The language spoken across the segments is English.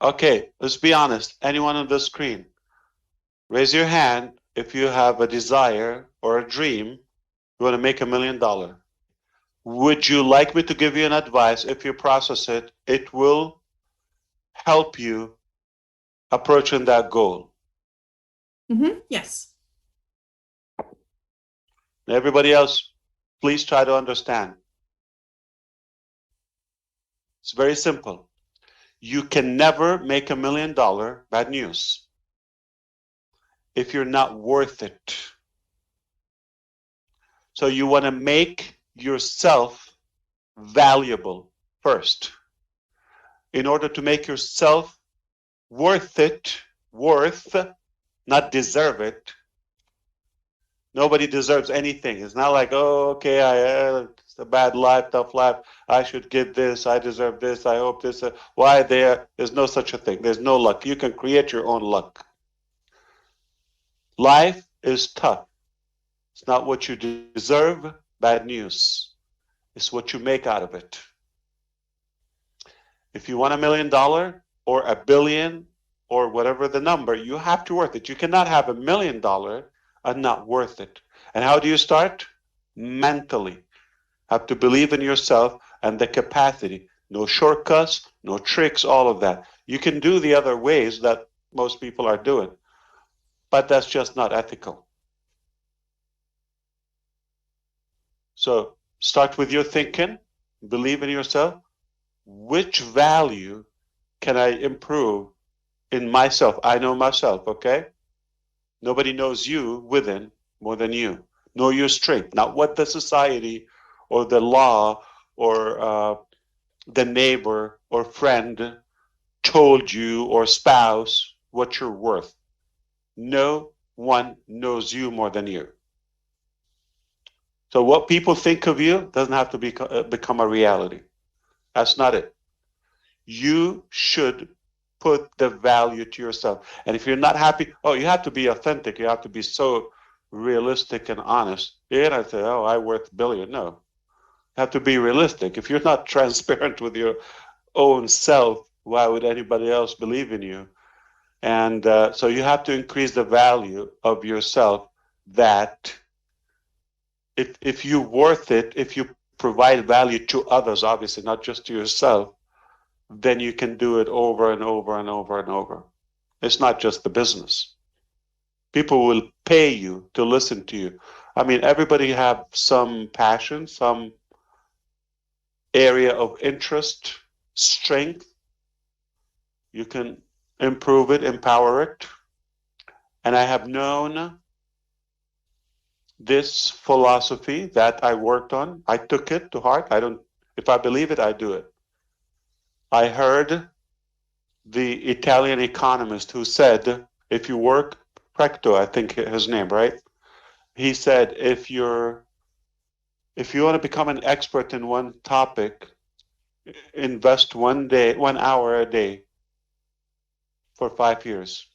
Okay, let's be honest. Anyone on the screen, raise your hand if you have a desire or a dream, you want to make $1 million. Would you like me to give you an advice? If you process it, it will help you approaching that goal. Yes. Everybody else, please try to understand. It's very simple. You can never make $1 million, bad news, if you're not worth it. So you want to make yourself valuable first. In order to make yourself worth it, not deserve it. Nobody deserves anything. It's not like, oh, okay, it's a bad life, tough life. I should get this. I deserve this. I hope this. Why there? There's no such a thing. There's no luck. You can create your own luck. Life is tough. It's not what you deserve. Bad news. It's what you make out of it. If you want $1 million or a billion or whatever the number, you have to worth it. You cannot have $1 million and not worth it. And how do you start? Mentally. Have to believe in yourself and the capacity. No shortcuts, no tricks, all of that. You can do the other ways that most people are doing, but that's just not ethical. So start with your thinking, believe in yourself. Which value can I improve in myself? I know myself, okay? Nobody knows you within more than you. Know your strength, not what the society or the law or the neighbor or friend told you or spouse what you're worth. No one knows you more than you. So what people think of you doesn't have to become a reality. That's not it. You should put the value to yourself. And if you're not happy, oh, you have to be authentic. You have to be so realistic and honest. You're not say, oh, I worth a billion. No, you have to be realistic. If you're not transparent with your own self, why would anybody else believe in you? And so you have to increase the value of yourself. That if you're worth it, if you provide value to others, obviously not just to yourself, then you can do it over and over and over and over. It's not just the business. People will pay you to listen to you. I mean, everybody have some passion, some area of interest, strength. You can improve it, empower it. And I have known this philosophy that I worked on. I took it to heart. I don't, if I believe it, I do it. I heard the Italian economist who said, if you work, Precto, I think his name, right? He said, if you want to become an expert in one topic, invest 1 hour a day for 5 years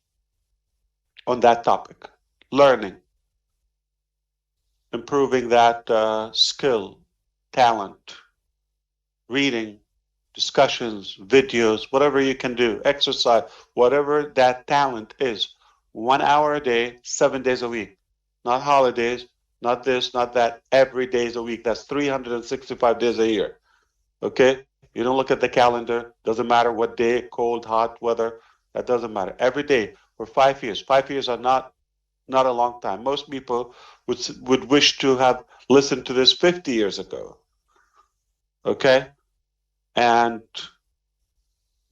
on that topic, learning, improving that skill, talent, reading, discussions, videos, whatever you can do, exercise, whatever that talent is. 1 hour a day, 7 days a week. Not holidays, not this, not that. Every day is a week. That's 365 days a year. Okay? You don't look at the calendar. Doesn't matter what day, cold, hot, weather. That doesn't matter. Every day for 5 years. 5 years are not a long time. Most people would wish to have listened to this 50 years ago. Okay? And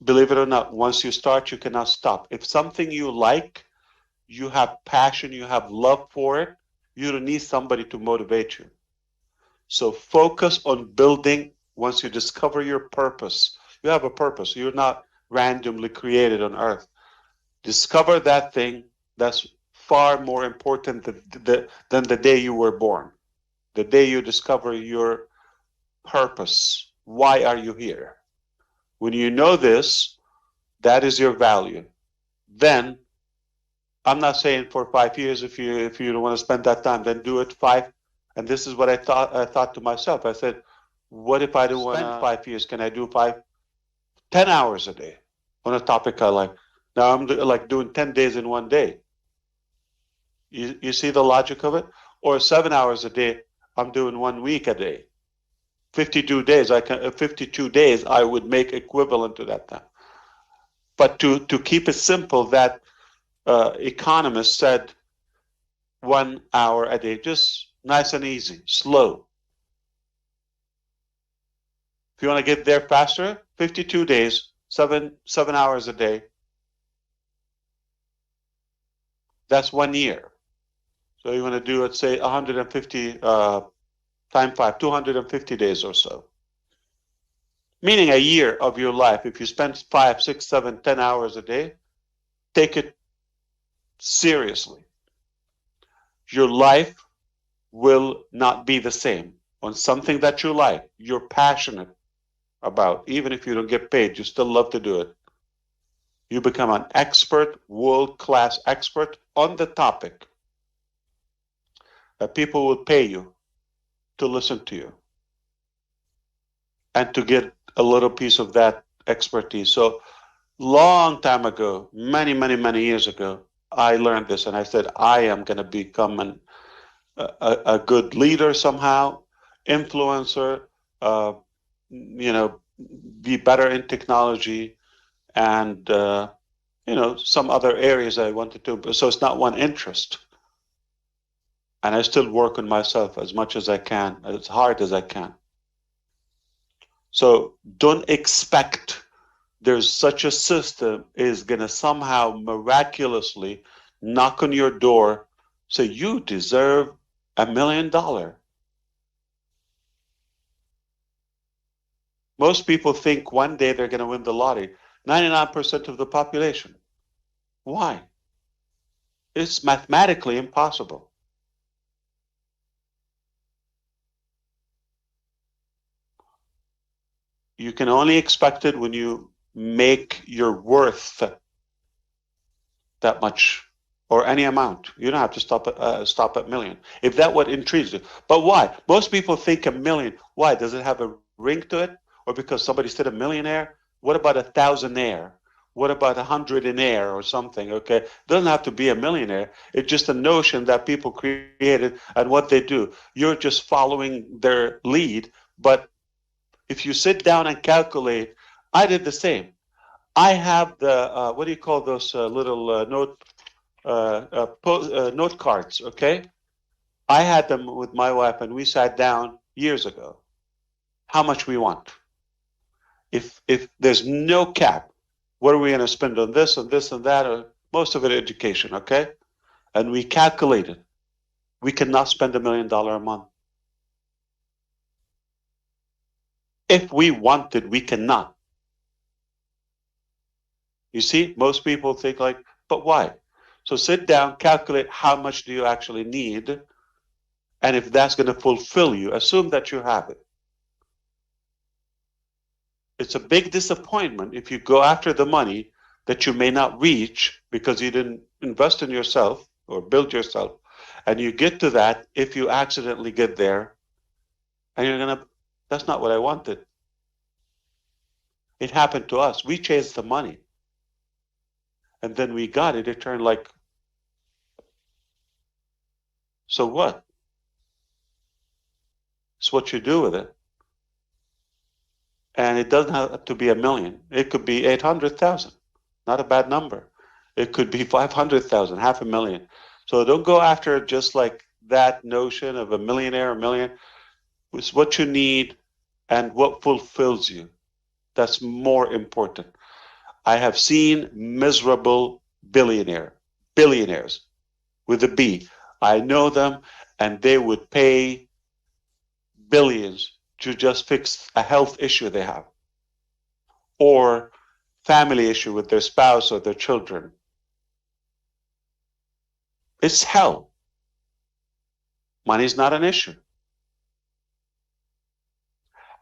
believe it or not, once you start, you cannot stop. If something you like, you have passion, you have love for it, you don't need somebody to motivate you. So focus on building. Once you discover your purpose, you have a purpose. You're not randomly created on earth. Discover that thing. That's far more important than the day you were born. The day you discover your purpose. Why are you here? When you know this, that is your value. Then I'm not saying for 5 years. If you don't want to spend that time, then do it five. And this is what I thought to myself. I said, what if I don't want to spend 5 years? Can I do 10 hours a day? on a topic I like. Now I'm like doing 10 days in one day. You see the logic of it? Or 7 hours a day, I'm doing 1 week a day. 52 days, 52 days I would make equivalent to that time. But to keep it simple, that economist said 1 hour a day, just nice and easy, slow. If you want to get there faster, 52 days, 7 hours a day. That's 1 year. So you want to do, let's say, 150 times 5, 250 days or so. Meaning a year of your life, if you spend 5, 6, 7, 10 hours a day, take it seriously. Your life will not be the same on something that you like, you're passionate about. Even if you don't get paid, you still love to do it. You become an expert, world-class expert on the topic that people will pay you to listen to you and to get a little piece of that expertise. So long time ago, many years ago, I learned this and I said, I am going to become a good leader somehow, influencer, uh, be better in technology and, some other areas I wanted to. So it's not one interest. And I still work on myself as much as I can, as hard as I can. So don't expect there's such a system is going to somehow miraculously knock on your door, say, you deserve $1 million. Most people think one day they're going to win the lottery. 99% of the population. Why? It's mathematically impossible. You can only expect it when you make your worth that much or any amount. You don't have to stop at million. If that what intrigues you. But why? Most people think a million. Why? Does it have a ring to it? Or because somebody said a millionaire? What about a thousandaire? What about a hundredaire or something? Okay, it doesn't have to be a millionaire. It's just a notion that people created and what they do. You're just following their lead. But if you sit down and calculate, I did the same. I have the what do you call those little note cards? Okay, I had them with my wife, and we sat down years ago. How much we want? If there's no cap, what are we going to spend on this and this and that? Or most of it education, okay? And we calculated. We cannot spend $1 million a month. If we wanted, we cannot. You see, most people think like, but why? So sit down, calculate how much do you actually need, and if that's going to fulfill you, assume that you have it. It's a big disappointment if you go after the money that you may not reach because you didn't invest in yourself or build yourself, and you get to that if you accidentally get there, and you're going to, that's not what I wanted. It happened to us. We chased the money. And then we got it. It turned like, so what? It's what you do with it. And it doesn't have to be $1 million. It could be 800,000. Not a bad number. It could be 500,000, $500,000. So don't go after just like that notion of a millionaire, a million. It's what you need and what fulfills you. That's more important. I have seen miserable billionaires with a B. I know them, and they would pay billions to just fix a health issue they have or family issue with their spouse or their children. It's hell. Money's not an issue.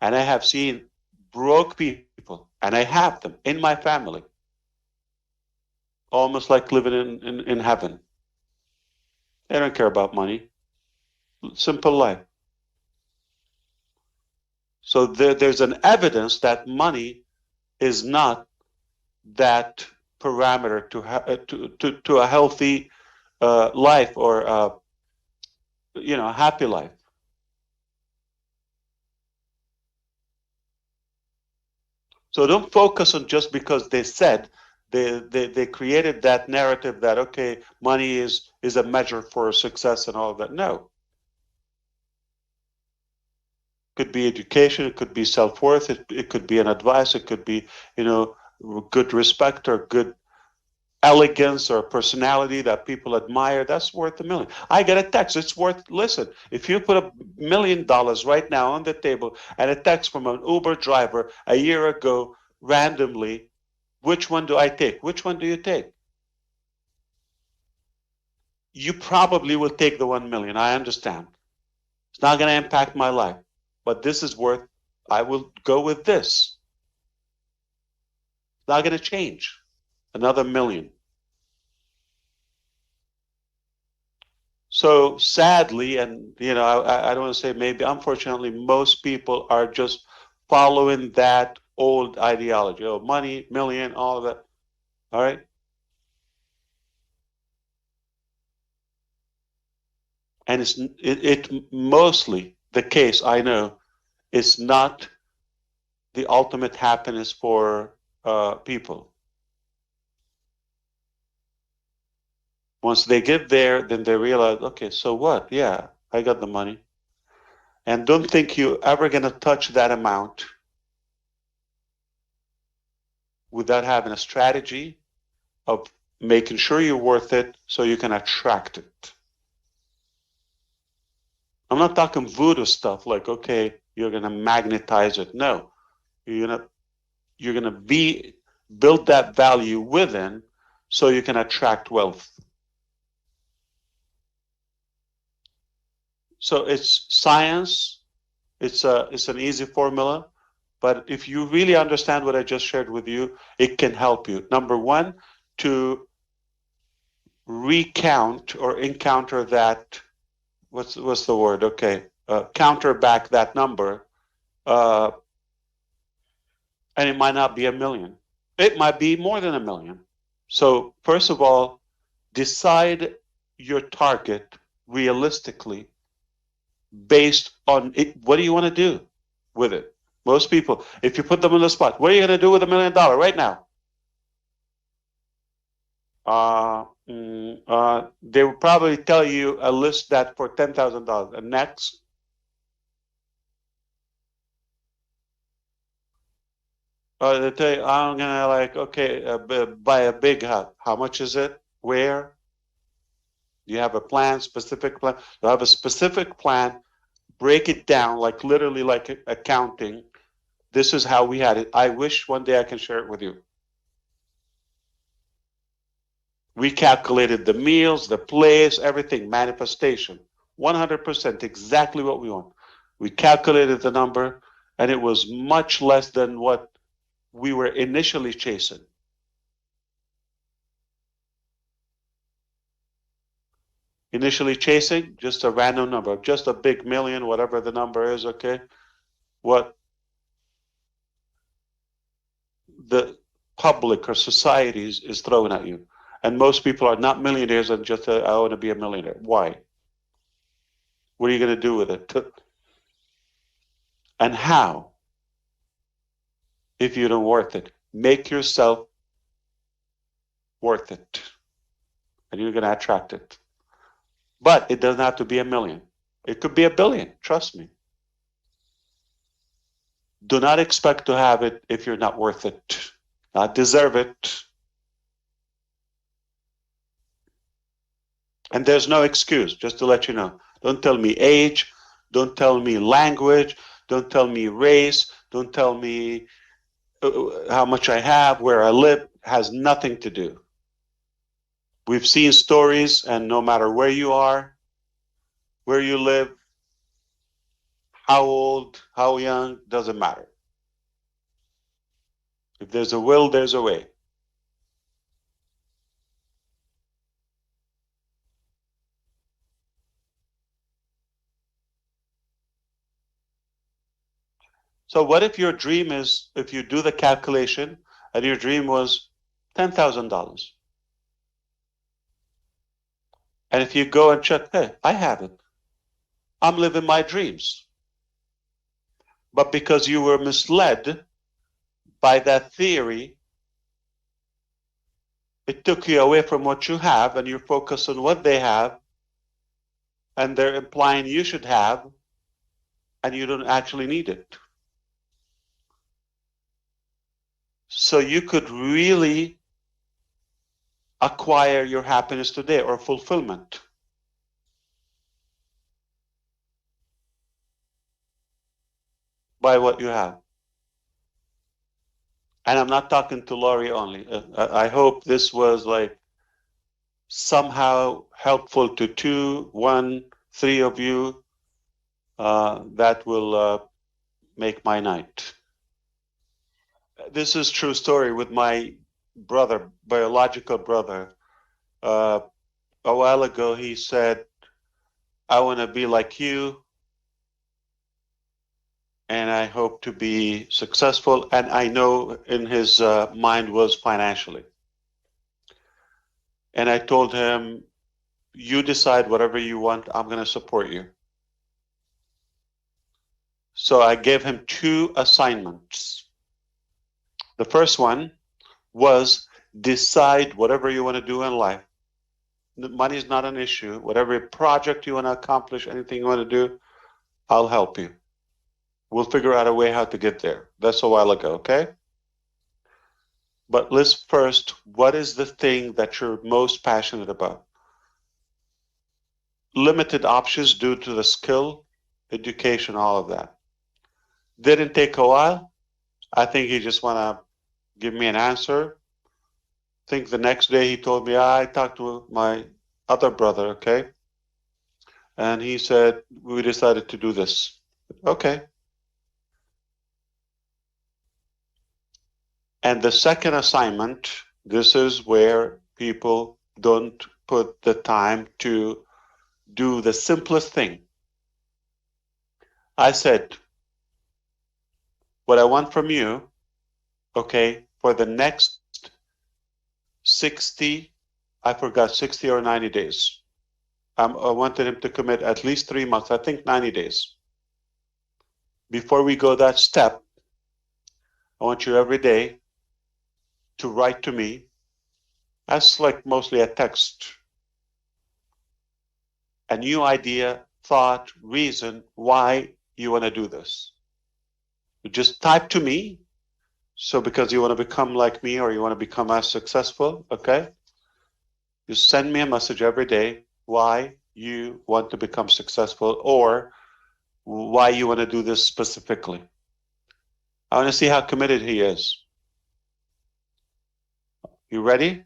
And I have seen broke people, and I have them in my family, almost like living in heaven. They don't care about money. Simple life. So there's an evidence that money is not that parameter to a healthy life, or a happy life. So don't focus on just because they said, they created that narrative that, okay, money is a measure for success and all of that. No. It could be education, it could be self-worth, it could be an advice, it could be, good respect or good elegance or personality that people admire. That's worth $1 million. I get a text, it's worth, listen, if you put $1 million right now on the table and a text from an Uber driver a year ago randomly, which one do I take? Which one do you take? You probably will take the 1 million. I understand. It's not going to impact my life, but this is worth, I will go with this. It's not going to change. Another million. So sadly, and I don't want to say maybe, unfortunately, most people are just following that old ideology. Oh, money, million, all of that. All right. And it mostly the case, I know, is not the ultimate happiness for people. Once they get there, then they realize, okay, so what? Yeah, I got the money. And don't think you're ever going to touch that amount without having a strategy of making sure you're worth it so you can attract it. I'm not talking voodoo stuff like, okay, you're going to magnetize it. No, you're going to build that value within so you can attract wealth. So it's science. It's an easy formula, but if you really understand what I just shared with you, it can help you. Number one, to recount or encounter that, what's the word? Okay, counter back that number, and it might not be 1 million. It might be more than 1 million. So first of all, decide your target realistically based on it. What do you want to do with it? Most people, if you put them on the spot, what are you going to do with $1 million right now? They will probably tell you a list that for $10,000. And next, they tell you, I'm gonna buy a big house. How much is it? Where? Do you have a plan? Specific plan? You have a specific plan. Break it down, like literally, like accounting. This is how we had it. I wish one day I can share it with you. We calculated the meals, the place, everything, manifestation. 100% exactly what we want. We calculated the number, and it was much less than what we were initially chasing. Initially chasing just a random number, just a big million, whatever the number is, okay? What the public or society is throwing at you. And most people are not millionaires and just, I want to be a millionaire. Why? What are you going to do with it? And how? If you don't worth it, make yourself worth it, and you're going to attract it. But it doesn't have to be 1 million. It could be 1 billion. Trust me. Do not expect to have it if you're not worth it, not deserve it. And there's no excuse, just to let you know. Don't tell me age. Don't tell me language. Don't tell me race. Don't tell me how much I have, where I live. Has nothing to do. We've seen stories, and no matter where you are, where you live, how old, how young, doesn't matter. If there's a will, there's a way. So what if your dream is, if you do the calculation and your dream was $10,000. And if you go and check, hey, I have it. I'm living my dreams. But because you were misled by that theory, it took you away from what you have, and you're focused on what they have, and they're implying you should have, and you don't actually need it. So you could really acquire your happiness today or fulfillment by what you have. And I'm not talking to Laurie only. I hope this was like somehow helpful to 2, 1, 3 of you. That will make my night. This is true story with my brother, biological brother. A while ago, he said, I want to be like you, and I hope to be successful. And I know in his mind was financially. And I told him, you decide whatever you want, I'm going to support you. So I gave him 2 assignments. The first one was decide whatever you want to do in life. Money is not an issue. Whatever project you want to accomplish, anything you want to do, I'll help you. We'll figure out a way how to get there. That's a while ago, okay? But list first, what is the thing that you're most passionate about? Limited options due to the skill, education, all of that. Didn't take a while. I think he just want to give me an answer. I think the next day he told me, I talked to my other brother, okay? And he said, we decided to do this. Okay. And the second assignment, this is where people don't put the time to do the simplest thing. I said, what I want from you, okay, for the next 60, I forgot, 60 or 90 days. I wanted him to commit at least 3 months, I think 90 days. Before we go that step, I want you every day to write to me. That's like mostly a text. A new idea, thought, reason why you want to do this. You just type to me. So because you want to become like me or you want to become as successful, okay? You send me a message every day why you want to become successful or why you want to do this specifically. I want to see how committed he is. You ready?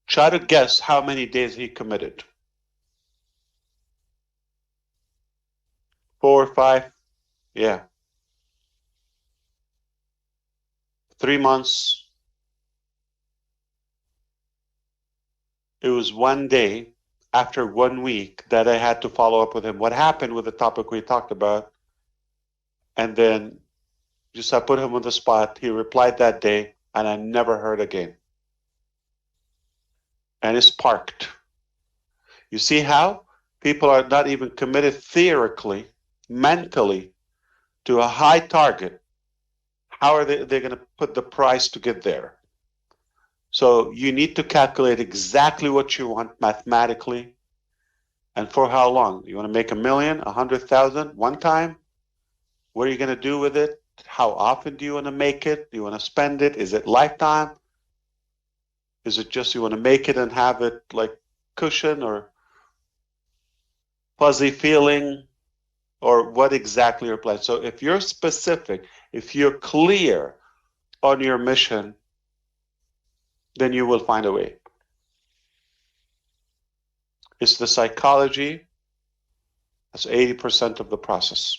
Try to guess how many days he committed. 4 or 5? Yeah. 3 months. It was 1 day after 1 week that I had to follow up with him. What happened with the topic we talked about? And then just I put him on the spot. He replied that day, and I never heard again. And it's parked. You see how people are not even committed theoretically, mentally, to a high target. How are they going to put the price to get there? So you need to calculate exactly what you want mathematically and for how long. You want to make $1 million, 100,000 one time? What are you going to do with it? How often do you want to make it? Do you want to spend it? Is it lifetime? Is it just you want to make it and have it like cushion or fuzzy feeling? Or what exactly your plan? So if you're specific, if you're clear on your mission, then you will find a way. It's the psychology. That's 80% of the process.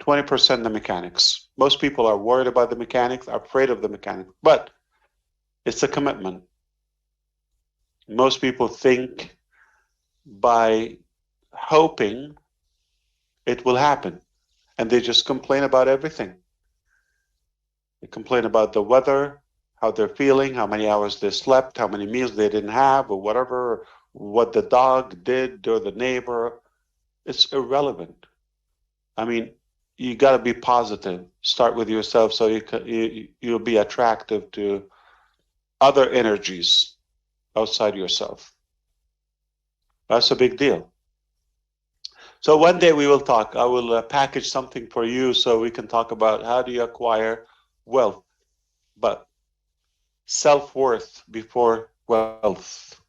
20% the mechanics. Most people are worried about the mechanics, are afraid of the mechanics, but it's a commitment. Most people think by hoping it will happen, and they just complain about everything. They complain about the weather, how they're feeling, how many hours they slept, how many meals they didn't have, or whatever, what the dog did or the neighbor. It's irrelevant. I mean, you got to be positive. Start with yourself so you'll be attractive to other energies outside yourself. That's a big deal. So one day we will talk. I will package something for you so we can talk about how do you acquire wealth, but self-worth before wealth.